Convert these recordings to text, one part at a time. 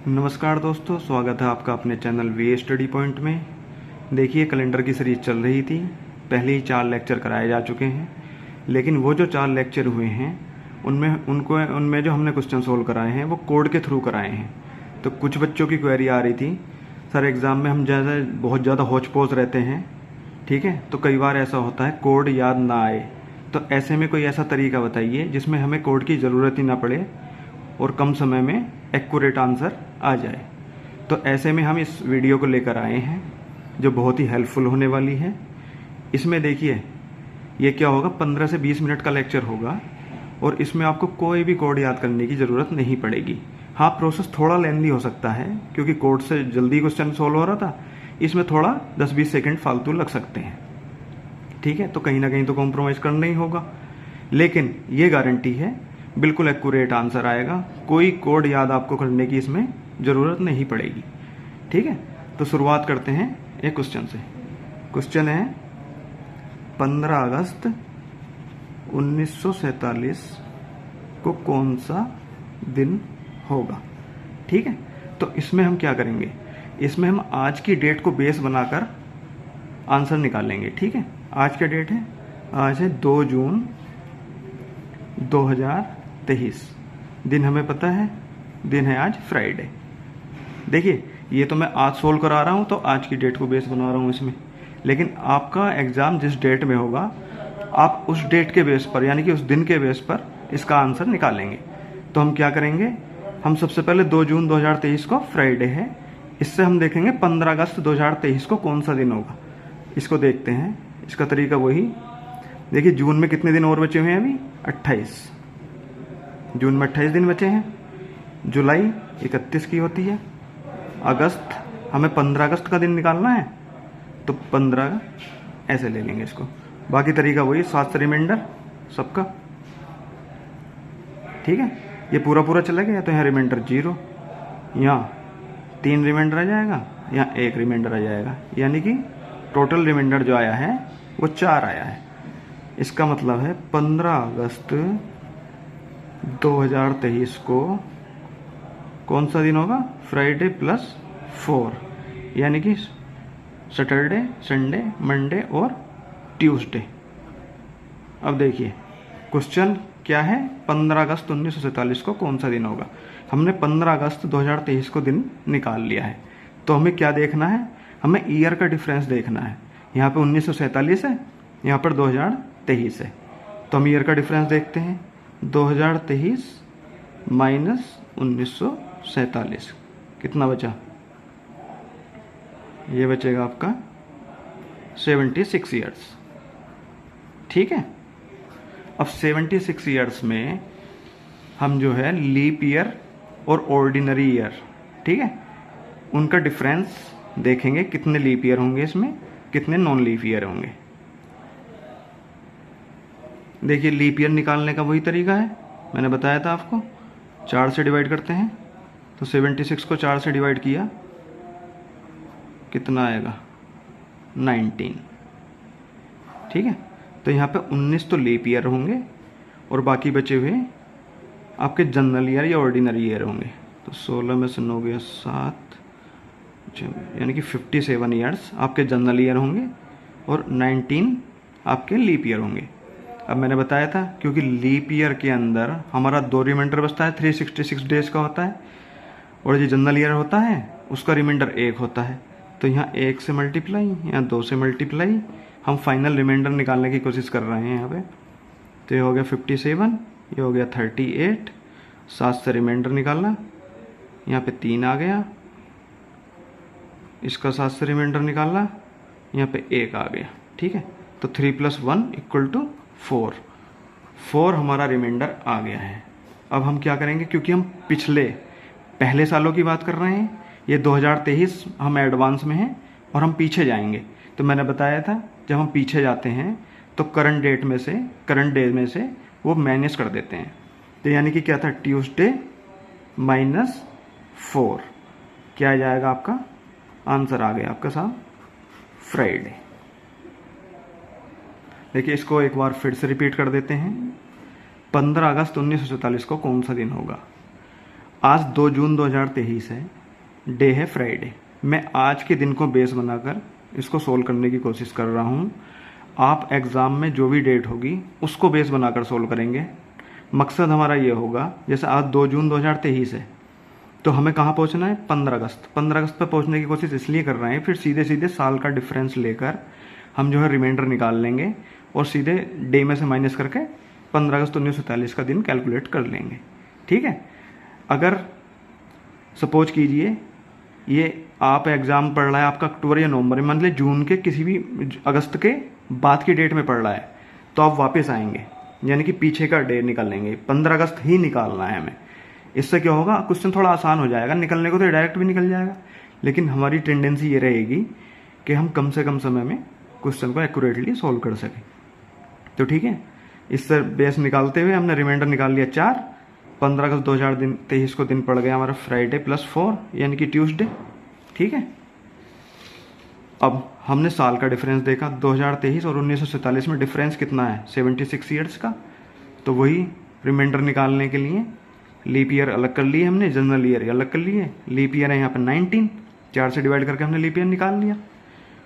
नमस्कार दोस्तों, स्वागत है आपका अपने चैनल वी स्टडी पॉइंट में। देखिए, कैलेंडर की सीरीज चल रही थी। पहले ही 4 लेक्चर कराए जा चुके हैं, लेकिन वो जो 4 लेक्चर हुए हैं उनमें जो हमने क्वेश्चन सोल्व कराए हैं वो कोड के थ्रू कराए हैं। तो कुछ बच्चों की क्वेरी आ रही थी, सर एग्ज़ाम में हम बहुत ज़्यादा होच पोच रहते हैं, ठीक है, तो कई बार ऐसा होता है कोड याद ना आए। तो ऐसे में कोई ऐसा तरीका बताइए जिसमें हमें कोड की ज़रूरत ही ना पड़े और कम समय में एक्यूरेट आंसर आ जाए। तो ऐसे में हम इस वीडियो को लेकर आए हैं जो बहुत ही हेल्पफुल होने वाली है। इसमें देखिए, ये क्या होगा, 15 से 20 मिनट का लेक्चर होगा और इसमें आपको कोई भी कोड याद करने की ज़रूरत नहीं पड़ेगी। हाँ, प्रोसेस थोड़ा लेंदी हो सकता है क्योंकि कोड से जल्दी क्वेश्चन सोल्व हो रहा था, इसमें थोड़ा 10-20 सेकेंड फालतू लग सकते हैं, ठीक है। तो कहीं ना कहीं तो कॉम्प्रोमाइज़ करना ही होगा, लेकिन ये गारंटी है बिल्कुल एक्यूरेट आंसर आएगा। कोई कोड याद आपको करने की इसमें ज़रूरत नहीं पड़ेगी, ठीक है। तो शुरुआत करते हैं एक क्वेश्चन से। क्वेश्चन है 15 अगस्त 1947 को कौन सा दिन होगा, ठीक है। तो इसमें हम क्या करेंगे, इसमें हम आज की डेट को बेस बनाकर आंसर निकालेंगे, ठीक है। आज का डेट है, आज है 2 जून 2023। दिन हमें पता है, दिन है आज फ्राइडे। देखिए, ये तो मैं आज सोल्व करा रहा हूँ तो आज की डेट को बेस बना रहा हूँ इसमें, लेकिन आपका एग्ज़ाम जिस डेट में होगा आप उस डेट के बेस पर, यानी कि उस दिन के बेस पर इसका आंसर निकालेंगे। तो हम क्या करेंगे, हम सबसे पहले 2 जून 2023 को फ्राइडे है, इससे हम देखेंगे 15 अगस्त 2023 को कौन सा दिन होगा। इसको देखते हैं, इसका तरीका वही। देखिए, जून में कितने दिन और बचे हुए हैं, अभी 28। जून में 28 दिन बचे हैं। जुलाई 31 की होती है। अगस्त, हमें 15 अगस्त का दिन निकालना है तो 15 ऐसे ले लेंगे इसको। बाकी तरीका वही, 7 से रिमाइंडर सबका, ठीक है। ये पूरा पूरा चला गया तो यहाँ रिमाइंडर 0, यहाँ 3 रिमाइंडर आ जाएगा, यहाँ 1 रिमाइंडर आ जाएगा, यानी कि टोटल रिमाइंडर जो आया है वो 4 आया है। इसका मतलब है 15 अगस्त 2023 को कौन सा दिन होगा, फ्राइडे प्लस 4, यानी कि सैटरडे, संडे, मंडे और ट्यूसडे। अब देखिए, क्वेश्चन क्या है, 15 अगस्त 1947 को कौन सा दिन होगा। हमने 15 अगस्त 2023 को दिन निकाल लिया है, तो हमें क्या देखना है, हमें ईयर का डिफरेंस देखना है। यहाँ पे 1947 है, यहाँ पर 2023 है, तो हम ईयर का डिफरेंस देखते हैं। 2023 माइनस 1947 कितना बचा, ये बचेगा आपका 76 ईयर्स, ठीक है। अब 76 ईयर्स में हम जो है लीप ईयर और ऑर्डिनरी ईयर, ठीक है, उनका डिफरेंस देखेंगे, कितने लीप ईयर होंगे इसमें, कितने नॉन लीप ईयर होंगे। देखिए, लीप ईयर निकालने का वही तरीका है, मैंने बताया था आपको। 4 से डिवाइड करते हैं तो 76 को 4 से डिवाइड किया, कितना आएगा, 19, ठीक है। तो यहाँ पे 19 तो लीप ईयर होंगे और बाकी बचे हुए आपके जनरल ईयर या ऑर्डिनरी ईयर होंगे। तो 16 में से 9 गया 7, यानी कि 57 ईयर्स आपके जनरल ईयर होंगे और 19 आपके लीप ईयर होंगे। अब मैंने बताया था, क्योंकि लीप ईयर के अंदर हमारा 2 रिमाइंडर बचता है, 366 डेज का होता है, और जो जनरल ईयर होता है उसका रिमाइंडर 1 होता है। तो यहाँ 1 से मल्टीप्लाई, यहाँ 2 से मल्टीप्लाई, हम फाइनल रिमाइंडर निकालने की कोशिश कर रहे हैं यहाँ पे। तो ये हो गया 57, ये हो गया 38, 7 से रिमाइंडर निकालना, यहाँ पे 3 आ गया, इसका 7 से रिमाइंडर निकालना, यहाँ पे 1 आ गया, ठीक है। तो 3 + 1 = 4 हमारा रिमाइंडर आ गया है। अब हम क्या करेंगे, क्योंकि हम पहले सालों की बात कर रहे हैं, ये 2023 हम एडवांस में हैं और हम पीछे जाएंगे। तो मैंने बताया था, जब हम पीछे जाते हैं तो करंट डे में से वो माइनस कर देते हैं। तो यानी कि क्या था, ट्यूसडे माइनस 4, क्या आ जाएगा आपका आंसर, आ गया आपका साहब फ्राइडे। देखिए, इसको एक बार फिर से रिपीट कर देते हैं। 15 अगस्त 1947 को कौन सा दिन होगा। आज 2 जून 2023 है, डे है फ्राइडे। मैं आज के दिन को बेस बनाकर इसको सोल्व करने की कोशिश कर रहा हूँ। आप एग्ज़ाम में जो भी डेट होगी उसको बेस बनाकर सोल्व करेंगे। मकसद हमारा ये होगा, जैसे आज 2 जून 2023 है तो हमें कहाँ पहुँचना है, 15 अगस्त। 15 अगस्त पर पहुँचने की कोशिश इसलिए कर रहे हैं, फिर सीधे सीधे साल का डिफरेंस लेकर हम जो है रिमाइंडर निकाल लेंगे और सीधे डे में से माइनस करके 15 अगस्त 1943 का दिन कैलकुलेट कर लेंगे। ठीक है। अगर सपोज कीजिए ये आप एग्ज़ाम पढ़ रहा है आपका अक्टूबर या नवंबर में, मान लीजिए जून के किसी भी अगस्त के बाद की डेट में पढ़ रहा है, तो आप वापस आएंगे, यानी कि पीछे का डे निकाल लेंगे। 15 अगस्त ही निकालना है हमें। इससे क्या होगा, क्वेश्चन थोड़ा आसान हो जाएगा। निकलने को तो डायरेक्ट भी निकल जाएगा, लेकिन हमारी टेंडेंसी ये रहेगी कि हम कम से कम समय में क्वेश्चन को एक्यूरेटली सोल्व कर सकें। तो ठीक है, इससे बेस निकालते हुए हमने रिमाइंडर निकाल लिया 4। 15 अगस्त 2023 को दिन पड़ गया हमारा फ्राइडे +4 यानी कि ट्यूसडे। ठीक है। अब हमने साल का डिफरेंस देखा, 2023 और 1947 में डिफरेंस कितना है, 76 ईयर्स का। तो वही रिमाइंडर निकालने के लिए लीप ईयर अलग कर लिए हमने, जनरल ईयर अलग कर लिए। लीप ईयर है यहाँ पर 19, 4 से डिवाइड करके हमने लीप ईयर निकाल लिया।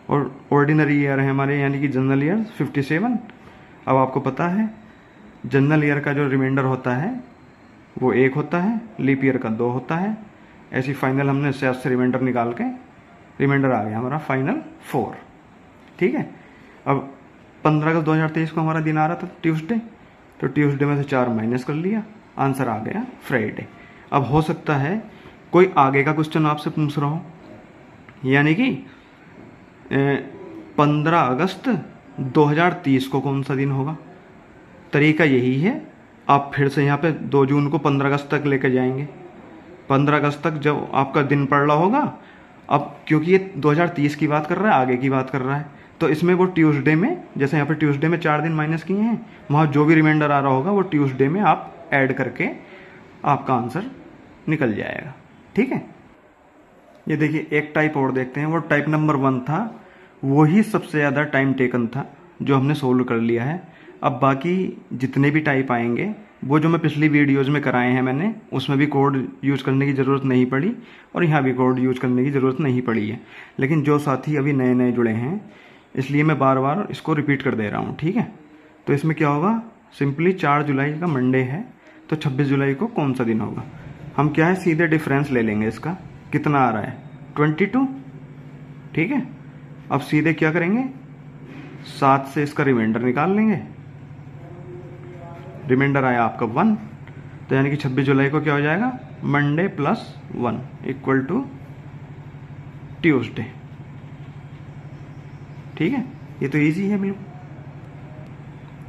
और ऑर्डिनरी ईयर है हमारे, यानी कि जनरल ईयर 57। अब आपको पता है जनरल ईयर का जो रिमाइंडर होता है वो 1 होता है, लीप ईयर का 2 होता है। ऐसी फाइनल हमने 7 से रिमाइंडर निकाल के रिमाइंडर आ गया हमारा फाइनल 4। ठीक है। अब 15 अगस्त 2023 को हमारा दिन आ रहा था ट्यूसडे, तो ट्यूसडे में से 4 माइनस कर लिया, आंसर आ गया फ्राइडे। अब हो सकता है कोई आगे का क्वेश्चन आपसे पूछ रहा हो, यानी कि 15 अगस्त 2030 को कौन सा दिन होगा। तरीका यही है, आप फिर से यहाँ पे 2 जून को 15 अगस्त तक लेकर जाएंगे। 15 अगस्त तक जब आपका दिन पड़ रहा होगा, अब क्योंकि ये 2030 की बात कर रहा है, आगे की बात कर रहा है, तो इसमें वो ट्यूसडे में, जैसे यहाँ पे ट्यूसडे में 4 दिन माइनस किए हैं, वहाँ जो भी रिमाइंडर आ रहा होगा वो ट्यूसडे में आप ऐड करके आपका आंसर निकल जाएगा। ठीक है। ये देखिए एक टाइप और देखते हैं, वो टाइप नंबर 1 था, वही सबसे ज़्यादा टाइम टेकन था, जो हमने सोल्व कर लिया है। अब बाकी जितने भी टाइप आएंगे वो जो मैं पिछली वीडियोज़ में कराए हैं मैंने, उसमें भी कोड यूज़ करने की ज़रूरत नहीं पड़ी और यहाँ भी कोड यूज़ करने की ज़रूरत नहीं पड़ी है। लेकिन जो साथी अभी नए नए जुड़े हैं, इसलिए मैं बार बार इसको रिपीट कर दे रहा हूँ। ठीक है। तो इसमें क्या होगा, सिंपली 4 जुलाई का मंडे है, तो 26 जुलाई को कौन सा दिन होगा। हम क्या है, सीधे डिफरेंस ले लेंगे इसका, कितना आ रहा है 22। ठीक है। अब सीधे क्या करेंगे, 7 से इसका रिमाइंडर निकाल लेंगे। रिमाइंडर आया आपका 1, तो यानी कि 26 जुलाई को क्या हो जाएगा, मंडे +1 इक्वल टू ट्यूसडे। ठीक है। ये तो इजी है बिल्कुल।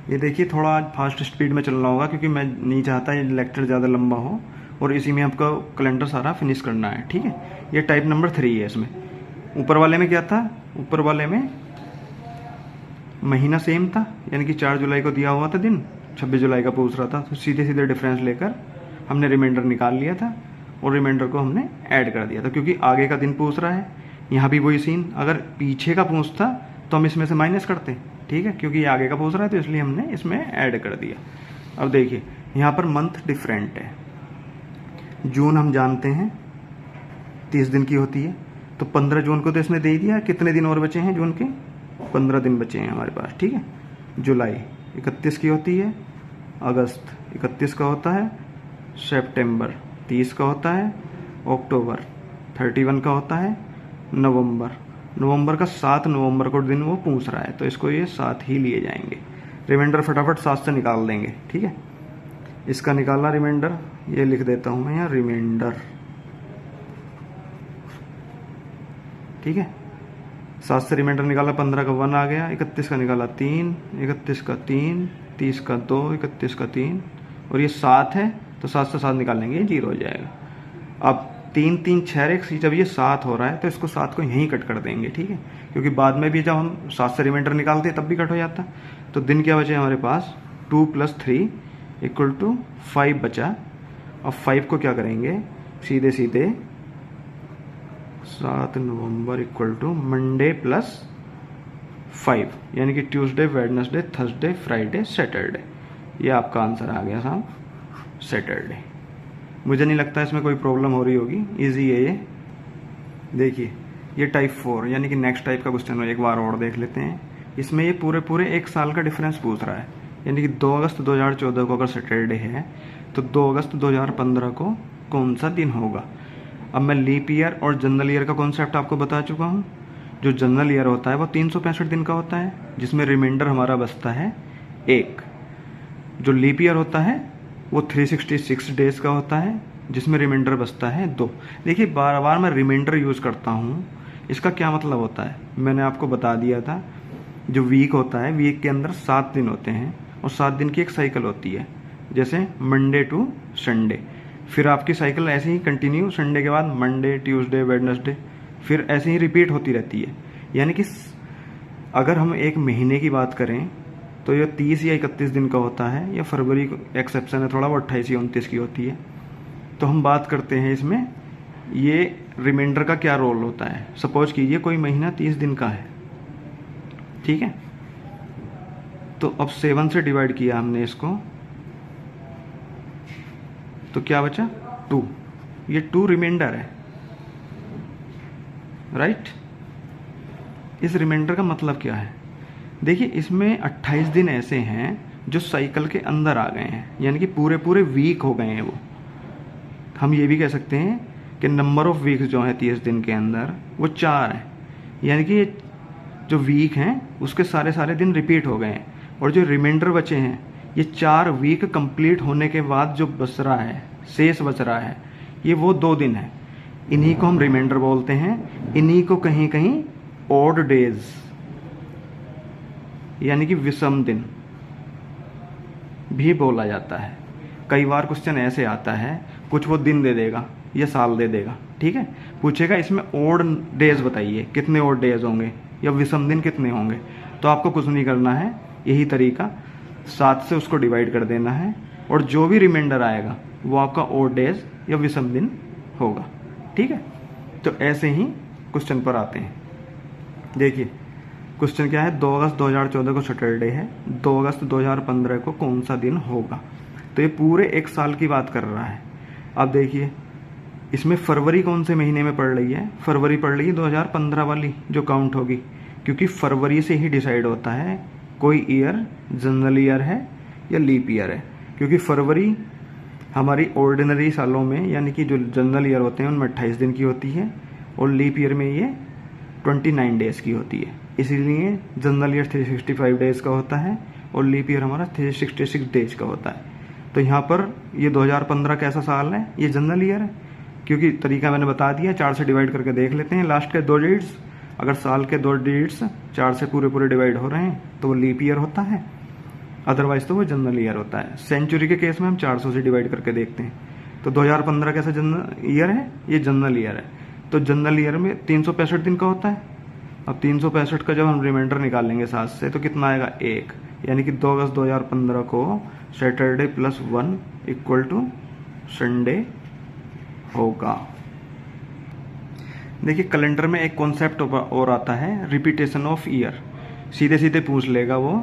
ये देखिए थोड़ा आज फास्ट स्पीड में चलना होगा, क्योंकि मैं नहीं चाहता ये लेक्चर ज़्यादा लंबा हो और इसी में आपका कैलेंडर सारा फिनिश करना है। ठीक है। ये टाइप नंबर 3 है। इसमें ऊपर वाले में क्या था, ऊपर वाले में महीना सेम था, यानी कि 4 जुलाई को दिया हुआ था दिन, 26 जुलाई का पूछ रहा था, तो सीधे सीधे डिफरेंस लेकर हमने रिमाइंडर निकाल लिया था और रिमाइंडर को हमने ऐड कर दिया था, क्योंकि आगे का दिन पूछ रहा है। यहाँ भी वही सीन, अगर पीछे का पूछता तो हम इसमें से माइनस करते। ठीक है। क्योंकि ये आगे का पूछ रहा है तो इसलिए हमने इसमें ऐड कर दिया। अब देखिए यहाँ पर मंथ डिफरेंट है। जून हम जानते हैं 30 दिन की होती है, तो 15 जून को तो इसने दे दिया। कितने दिन और बचे हैं जून के, 15 दिन बचे हैं हमारे पास। ठीक है। जुलाई 31 की होती है, अगस्त 31 का होता है, सितंबर 30 का होता है, अक्टूबर 31 का होता है, नवंबर का 7 नवंबर को दिन वो पूछ रहा है, तो इसको ये 7 ही लिए जाएंगे। रिमाइंडर फटाफट 7 से निकाल देंगे। ठीक है। इसका निकालना रिमाइंडर, ये लिख देता हूँ मैं यहाँ रिमाइंडर। ठीक है। 7 से रिमाइंडर निकाला, 15 का 1 आ गया, 31 का निकाला 3, 31 का 3, 30 का 2, 31 का 3, और ये 7 है, तो 7 से 7 निकालेंगे, 0 हो जाएगा। अब 3 3 6 एक, जब ये 7 हो रहा है तो इसको 7 को यहीं कट कर देंगे। ठीक है। क्योंकि बाद में भी जब हम 7 से रिमाइंडर निकालते तब भी कट हो जाता। तो दिन क्या बचे हमारे पास, 2 + 3 = 5 बचा। अब 5 को क्या करेंगे, सीधे सीधे 7 नवंबर = मंडे +5, यानी कि Tuesday, Wednesday, Thursday, Friday, Saturday. ये आपका आंसर आ गया साहब, सैटरडे। मुझे नहीं लगता इसमें कोई प्रॉब्लम हो रही होगी, ईजी है ये। देखिए ये टाइप 4 यानी कि नेक्स्ट टाइप का क्वेश्चन एक बार और देख लेते हैं। इसमें ये पूरे एक साल का डिफरेंस पूछ रहा है, यानी कि 2 अगस्त 2014 को अगर सैटरडे है तो 2 अगस्त 2015 को कौन सा दिन होगा। अब मैं लीप ईयर और जनरल ईयर का कॉन्सेप्ट आपको बता चुका हूँ। जो जनरल ईयर होता है वो 365 दिन का होता है, जिसमें रिमाइंडर हमारा बचता है 1। जो लीप ईयर होता है वो 366 डेज का होता है, जिसमें रिमाइंडर बचता है 2। देखिए बार बार मैं रिमाइंडर यूज़ करता हूँ, इसका क्या मतलब होता है मैंने आपको बता दिया था। जो वीक होता है, वीक के अंदर 7 दिन होते हैं और 7 दिन की एक साइकिल होती है, जैसे मंडे टू संडे। फिर आपकी साइकिल ऐसे ही कंटिन्यू, संडे के बाद मंडे, ट्यूसडे, वेडनेसडे, फिर ऐसे ही रिपीट होती रहती है। यानी कि अगर हम एक महीने की बात करें तो ये 30 या 31 दिन का होता है, या फरवरी एक्सेप्शन है थोड़ा, वो 28 या 29 की होती है। तो हम बात करते हैं इसमें ये रिमाइंडर का क्या रोल होता है। सपोज कीजिए कोई महीना 30 दिन का है, ठीक है, तो अब 7 से डिवाइड किया हमने इसको, तो क्या बचा 2। ये 2 रिमाइंडर है, राइट। इस रिमाइंडर का मतलब क्या है, देखिए इसमें 28 दिन ऐसे हैं जो साइकिल के अंदर आ गए हैं, यानी कि पूरे वीक हो गए हैं वो। हम ये भी कह सकते हैं कि नंबर ऑफ वीक्स जो है 30 दिन के अंदर वो 4 है, यानी कि ये जो वीक हैं उसके सारे दिन रिपीट हो गए हैं। और जो रिमाइंडर बचे हैं ये 4 वीक कंप्लीट होने के बाद जो बच रहा है, शेष बच रहा है, ये वो 2 दिन है। इन्हीं को हम रिमाइंडर बोलते हैं। इन्हीं को कहीं कहीं ऑड डेज यानी कि विषम दिन भी बोला जाता है। कई बार क्वेश्चन ऐसे आता है, कुछ वो दिन दे देगा या साल दे देगा, ठीक है, पूछेगा इसमें ऑड डेज बताइए, कितने ऑड डेज होंगे या विषम दिन कितने होंगे। तो आपको कुछ नहीं करना है, यही तरीका 7 से उसको डिवाइड कर देना है, और जो भी रिमाइंडर आएगा वो आपका ऑड डेज या विषम दिन होगा, ठीक है। तो ऐसे ही क्वेश्चन पर आते हैं। देखिए क्वेश्चन क्या है, 2 अगस्त 2014 को सैटरडे है, 2 अगस्त 2015 को कौन सा दिन होगा। तो ये पूरे एक साल की बात कर रहा है। अब देखिए इसमें फरवरी कौन से महीने में पड़ रही है, फरवरी पड़ रही है 2015 वाली जो काउंट होगी, क्योंकि फरवरी से ही डिसाइड होता है कोई ईयर जनरल ईयर है या लीप ईयर है। क्योंकि फरवरी हमारी ऑर्डिनरी सालों में, यानी कि जो जनरल ईयर होते हैं उनमें 28 दिन की होती है, और लीप ईयर में ये 29 डेज की होती है। इसीलिए जनरल ईयर 365 डेज का होता है और लीप ईयर हमारा 366 डेज का होता है। तो यहाँ पर ये 2015 कैसा साल है, ये जनरल ईयर है, क्योंकि तरीका मैंने बता दिया। 4 से डिवाइड करके देख लेते हैं लास्ट के 2 डिजिट्स। अगर साल के 2 डिजिट्स 4 से पूरे डिवाइड हो रहे हैं तो वो लीप ईयर होता है, अदरवाइज तो वो जनरल ईयर होता है। सेंचुरी के केस में हम 400 से डिवाइड करके देखते हैं। तो 2015 कैसा जनरल ईयर है, ये जनरल ईयर है। तो जनरल ईयर में 365 दिन का होता है। अब 365 का जब हम रिमाइंडर निकालेंगे 7 से तो कितना आएगा 1, यानी कि 2 अगस्त 2015 को Saturday plus 1 equal to Sunday होगा। देखिए कैलेंडर में एक कॉन्सेप्ट और आता है, रिपीटेशन ऑफ ईयर। सीधे सीधे पूछ लेगा वो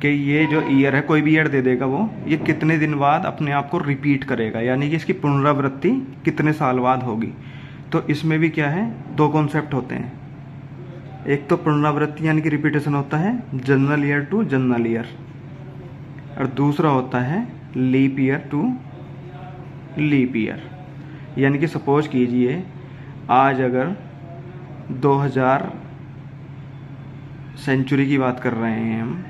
कि ये जो ईयर है, कोई भी ईयर दे देगा वो, ये कितने दिन बाद अपने आप को रिपीट करेगा, यानी कि इसकी पुनरावृत्ति कितने साल बाद होगी। तो इसमें भी क्या है, 2 कॉन्सेप्ट होते हैं। एक तो पुनरावृत्ति यानी कि रिपीटेशन होता है general year to general year, और दूसरा होता है leap year to leap year. यानी कि सपोज कीजिए आज अगर 2000 सेंचुरी की बात कर रहे हैं हम,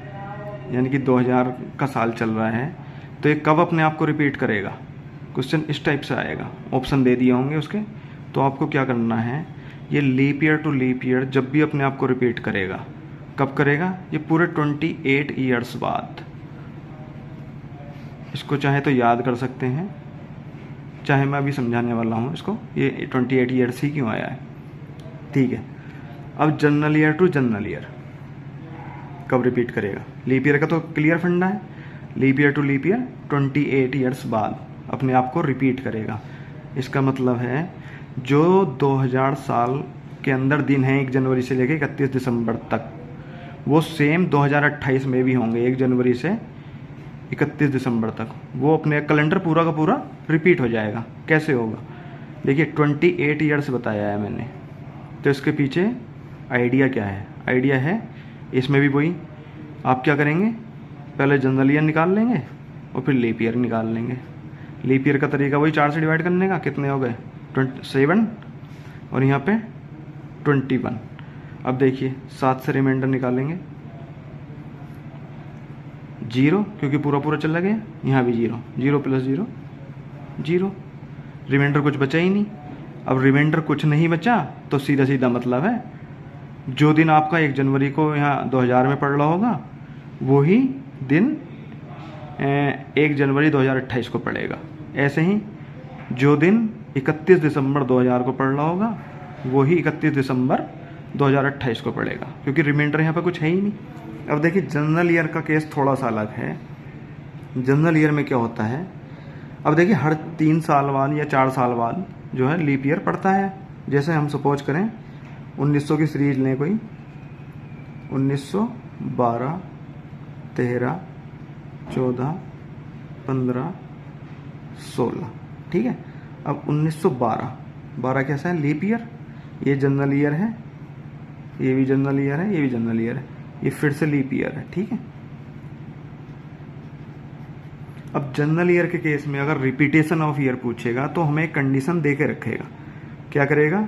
यानी कि 2000 का साल चल रहा है, तो ये कब अपने आप को रिपीट करेगा। क्वेश्चन इस टाइप से आएगा, ऑप्शन दे दिए होंगे उसके। तो आपको क्या करना है, ये leap year to leap year जब भी अपने आप को रिपीट करेगा, कब करेगा, ये पूरे 28 ईयर्स बाद। इसको चाहे तो याद कर सकते हैं, चाहे मैं अभी समझाने वाला हूँ इसको, ये 28 ईयर्स ही क्यों आया है, ठीक है। अब general year to general year कब रिपीट करेगा, लीप ईयर का तो क्लियर फंडा है, leap year to leap year 28 years बाद अपने आप को रिपीट करेगा। इसका मतलब है जो 2000 साल के अंदर दिन हैं 1 जनवरी से लेकर 31 दिसंबर तक, वो सेम 2028 में भी होंगे 1 जनवरी से 31 दिसंबर तक, वो अपने कैलेंडर पूरा का पूरा रिपीट हो जाएगा। कैसे होगा? देखिए 28 ईयर्स बताया है मैंने, तो इसके पीछे आइडिया क्या है? आइडिया है इसमें भी वही, आप क्या करेंगे, पहले जनरल ईयर निकाल लेंगे और फिर लीप ईयर निकाल लेंगे। लीप ईयर का तरीका वही 4 से डिवाइड करने का, कितने हो गए 27 और यहाँ पे 21। अब देखिए 7 से रिमाइंडर निकालेंगे 0, क्योंकि पूरा पूरा चला गया, यहाँ भी 0, 0 प्लस 0 0, रिमाइंडर कुछ बचा ही नहीं। अब रिमाइंडर कुछ नहीं बचा तो सीधा सीधा मतलब है जो दिन आपका 1 जनवरी को यहाँ 2000 में पड़ रहा होगा वही दिन 1 जनवरी 2028 को पड़ेगा। ऐसे ही जो दिन 31 दिसंबर 2000 को पड़ रहा होगा वही 31 दिसंबर 2028 को पड़ेगा, क्योंकि रिमाइंडर यहाँ पे कुछ है ही नहीं। अब देखिए जनरल ईयर का केस थोड़ा सा अलग है। जनरल ईयर में क्या होता है, अब देखिए हर 3 साल बाद या 4 साल बाद जो है लीप ईयर पड़ता है। जैसे हम सपोज करें 1900 की सीरीज लें कोई, 1912, 13, 14, 15, 16, ठीक है। अब 1912 कैसा है? Leap year. ये जनरल ईयर है, ये भी जनरल ईयर है, ये भी जनरल ईयर है, ये फिर से लीप ईयर है, ठीक है। अब जनरल ईयर के केस में अगर रिपीटेशन ऑफ ईयर पूछेगा तो हमें एक कंडीशन दे के रखेगा। क्या करेगा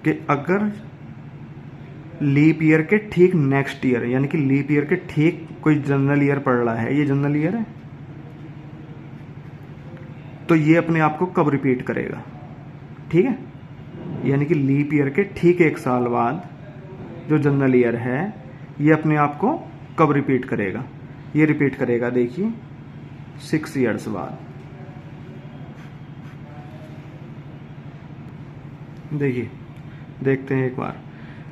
कि अगर लीप ईयर के ठीक नेक्स्ट ईयर, यानी कि लीप ईयर के ठीक कोई जनरल ईयर पड़ रहा है, ये जनरल ईयर है, तो ये अपने आप को कब रिपीट करेगा, ठीक है। यानी कि लीप ईयर के ठीक 1 साल बाद जो जनरल ईयर है ये अपने आप को कब रिपीट करेगा? ये रिपीट करेगा देखिए 6 ईयर्स बाद। देखिए देखते हैं एक बार,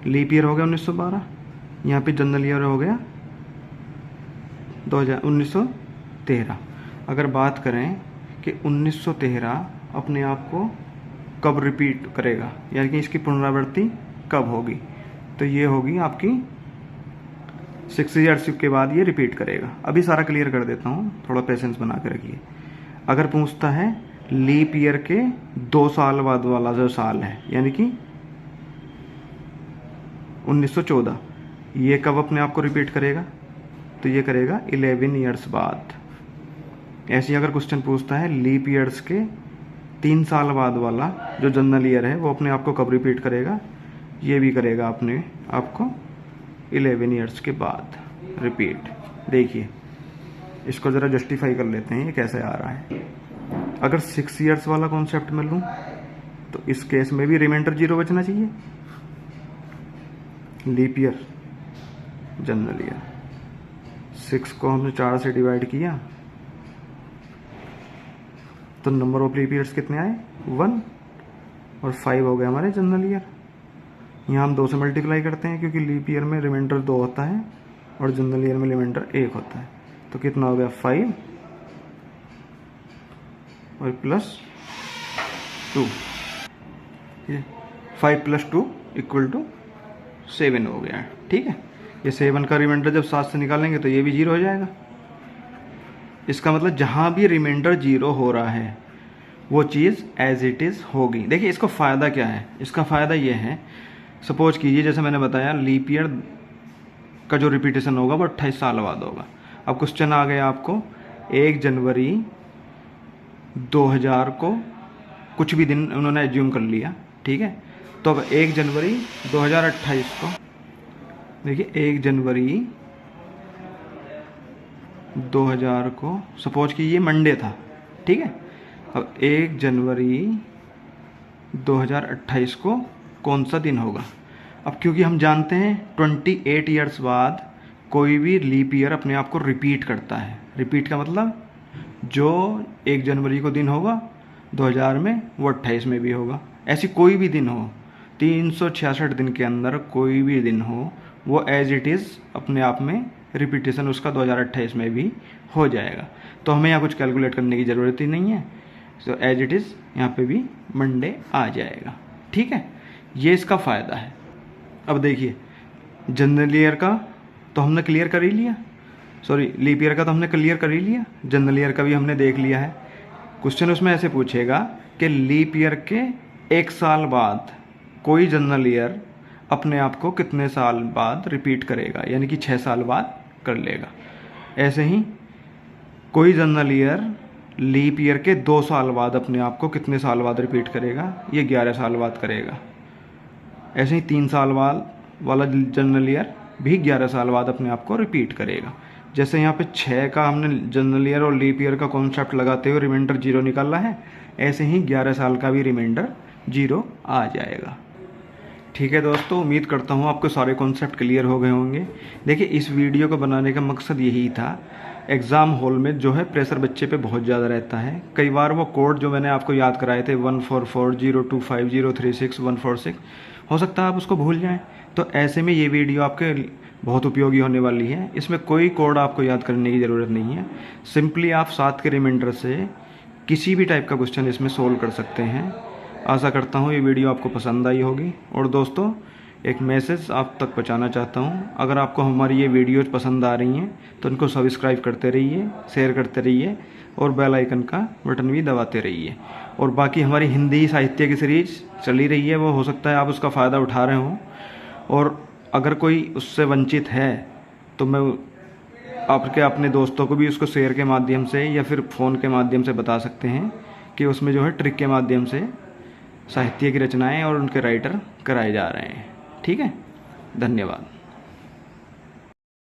लीप ईयर हो गया 1912, यहाँ पे जनरल ईयर हो गया 1913। अगर बात करें कि 1913 अपने आप को कब रिपीट करेगा, यानी कि इसकी पुनरावृत्ति कब होगी, तो ये होगी आपकी 6 ईयर्स के बाद ये रिपीट करेगा। अभी सारा क्लियर कर देता हूँ, थोड़ा पेशेंस बना के रखिए। अगर पूछता है लीप ईयर के 2 साल बाद वाला जो साल है, यानी कि 1914, ये कब अपने आप को रिपीट करेगा, तो ये करेगा 11 ईयर्स बाद। ऐसे ही अगर क्वेश्चन पूछता है लीप ईयर्स के 3 साल बाद वाला जो जनरल ईयर है वो अपने आप को कब रिपीट करेगा, ये भी करेगा अपने आपको 11 ईयर्स के बाद रिपीट। देखिए इसको ज़रा जस्टिफाई कर लेते हैं ये कैसे आ रहा है। अगर 6 ईयर्स वाला कॉन्सेप्ट में लूँ तो इस केस में भी रिमाइंडर 0 बचना चाहिए। लीप ईयर, जनरल ईयर, 6 को हमने 4 से डिवाइड किया तो नंबर ऑफ लीप ईयर्स कितने आए? 1 और 5 हो गए हमारे जनरल ईयर। यहाँ हम 2 से मल्टीप्लाई करते हैं क्योंकि लीप ईयर में रिमाइंडर 2 होता है और जनरल ईयर में रिमाइंडर 1 होता है। तो कितना हो गया? 5 और प्लस 2, 5 प्लस 2 इक्वल टू 7 हो गया, ठीक है। ये 7 का रिमाइंडर जब 7 से निकालेंगे तो ये भी 0 हो जाएगा। इसका मतलब जहाँ भी रिमाइंडर 0 हो रहा है वो चीज़ एज इट इज़ होगी। देखिए इसको फ़ायदा क्या है, इसका फ़ायदा ये है, सपोज कीजिए जैसे मैंने बताया लीप ईयर का जो रिपीटेशन होगा वो 28 साल बाद होगा। अब क्वेश्चन आ गया आपको 1 जनवरी 2000 को कुछ भी दिन उन्होंने एज्यूम कर लिया, ठीक है। तो अब 1 जनवरी 2028 को, देखिए 1 जनवरी 2000 को सपोज कि ये मंडे था, ठीक है। अब 1 जनवरी 2028 को कौन सा दिन होगा? अब क्योंकि हम जानते हैं 28 ईयर्स बाद कोई भी लीप ईयर अपने आप को रिपीट करता है। रिपीट का मतलब जो 1 जनवरी को दिन होगा 2000 में वो 28 में भी होगा। ऐसी कोई भी दिन हो, 366 दिन के अंदर कोई भी दिन हो, वो एज इट इज़ अपने आप में रिपीटेशन उसका 2028 में भी हो जाएगा। तो हमें यहाँ कुछ कैलकुलेट करने की ज़रूरत ही नहीं है। सो एज इट इज़ यहाँ पे भी मंडे आ जाएगा, ठीक है। ये इसका फ़ायदा है। अब देखिए जनरल ईयर का तो हमने क्लियर कर ही लिया। सॉरी लीप ईयर का तो हमने क्लियर कर ही लिया, जनरल ईयर का भी हमने देख लिया है। क्वेश्चन उसमें ऐसे पूछेगा कि लीप ईयर के 1 साल बाद कोई जनरल ईयर अपने आप को कितने साल बाद रिपीट करेगा, यानी कि 6 साल बाद कर लेगा। ऐसे ही कोई जनरल ईयर लीप ईयर के 2 साल बाद अपने आप को कितने साल बाद रिपीट करेगा, ये 11 साल बाद करेगा। ऐसे ही 3 साल बाद वाला जनरल ईयर भी 11 साल बाद अपने आप को रिपीट करेगा। जैसे यहाँ पे 6 का हमने जनरल ईयर और लीप ईयर का कॉन्सेप्ट लगाते हुए रिमाइंडर 0 निकाला है, ऐसे ही 11 साल का भी रिमाइंडर 0 आ जाएगा। ठीक है दोस्तों, उम्मीद करता हूँ आपको सारे कॉन्सेप्ट क्लियर हो गए होंगे। देखिए, इस वीडियो को बनाने का मकसद यही था, एग्ज़ाम हॉल में जो है प्रेशर बच्चे पे बहुत ज़्यादा रहता है। कई बार वो कोड जो मैंने आपको याद कराए थे 144025036146, हो सकता है आप उसको भूल जाएं। तो ऐसे में ये वीडियो आपके बहुत उपयोगी होने वाली है। इसमें कोई कोड आपको याद करने की ज़रूरत नहीं है। सिंपली आप 7 के रिमाइंडर से किसी भी टाइप का क्वेश्चन इसमें सोल्व कर सकते हैं। आशा करता हूँ ये वीडियो आपको पसंद आई होगी। और दोस्तों, एक मैसेज आप तक पहुँचाना चाहता हूँ, अगर आपको हमारी ये वीडियोज़ पसंद आ रही हैं तो इनको सब्सक्राइब करते रहिए, शेयर करते रहिए और बेल आइकन का बटन भी दबाते रहिए। और बाकी हमारी हिंदी साहित्य की सीरीज चली रही है, वो हो सकता है आप उसका फ़ायदा उठा रहे हों, और अगर कोई उससे वंचित है तो मैं आपके अपने दोस्तों को भी उसको शेयर के माध्यम से या फिर फ़ोन के माध्यम से बता सकते हैं कि उसमें जो है ट्रिक के माध्यम से साहित्य की रचनाएं और उनके राइटर कराए जा रहे हैं। ठीक है, धन्यवाद।